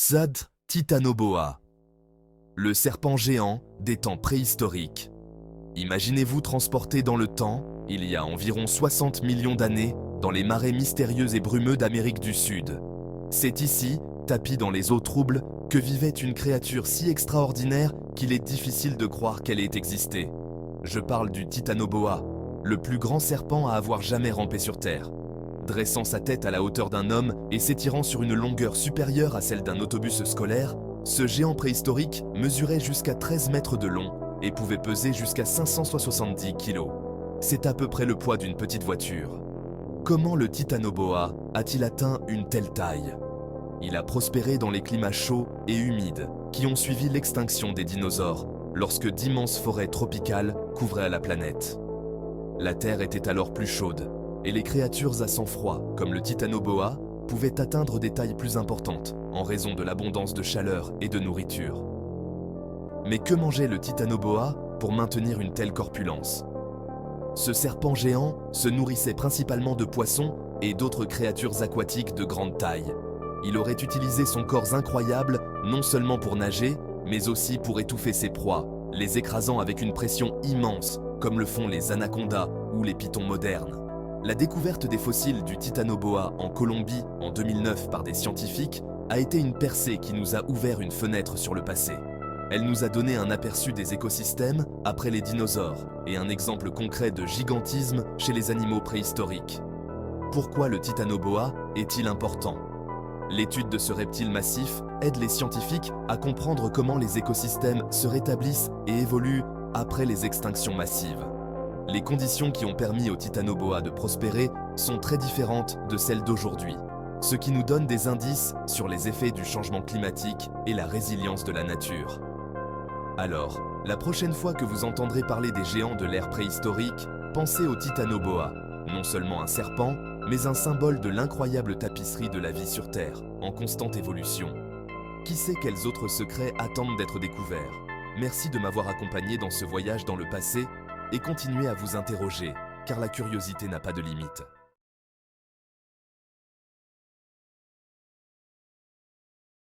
Zad Titanoboa, le serpent géant des temps préhistoriques. Imaginez-vous transporté dans le temps, il y a environ 60 millions d'années, dans les marais mystérieux et brumeux d'Amérique du Sud. C'est ici, tapis dans les eaux troubles, que vivait une créature si extraordinaire qu'il est difficile de croire qu'elle ait existé. Je parle du Titanoboa, le plus grand serpent à avoir jamais rampé sur Terre. Dressant sa tête à la hauteur d'un homme et s'étirant sur une longueur supérieure à celle d'un autobus scolaire, ce géant préhistorique mesurait jusqu'à 13 mètres de long et pouvait peser jusqu'à 570 kg. C'est à peu près le poids d'une petite voiture. Comment le Titanoboa a-t-il atteint une telle taille? Il a prospéré dans les climats chauds et humides qui ont suivi l'extinction des dinosaures lorsque d'immenses forêts tropicales couvraient la planète. La Terre était alors plus chaude et les créatures à sang froid, comme le Titanoboa, pouvaient atteindre des tailles plus importantes en raison de l'abondance de chaleur et de nourriture. Mais que mangeait le Titanoboa pour maintenir une telle corpulence? Ce serpent géant se nourrissait principalement de poissons et d'autres créatures aquatiques de grande taille. Il aurait utilisé son corps incroyable non seulement pour nager, mais aussi pour étouffer ses proies, les écrasant avec une pression immense, comme le font les anacondas ou les pythons modernes. La découverte des fossiles du Titanoboa en Colombie en 2009 par des scientifiques a été une percée qui nous a ouvert une fenêtre sur le passé. Elle nous a donné un aperçu des écosystèmes après les dinosaures et un exemple concret de gigantisme chez les animaux préhistoriques. Pourquoi le Titanoboa est-il important? L'étude de ce reptile massif aide les scientifiques à comprendre comment les écosystèmes se rétablissent et évoluent après les extinctions massives. Les conditions qui ont permis au Titanoboa de prospérer sont très différentes de celles d'aujourd'hui, ce qui nous donne des indices sur les effets du changement climatique et la résilience de la nature. Alors, la prochaine fois que vous entendrez parler des géants de l'ère préhistorique, pensez au Titanoboa, non seulement un serpent, mais un symbole de l'incroyable tapisserie de la vie sur Terre, en constante évolution. Qui sait quels autres secrets attendent d'être découverts? Merci de m'avoir accompagné dans ce voyage dans le passé et continuez à vous interroger, car la curiosité n'a pas de limite.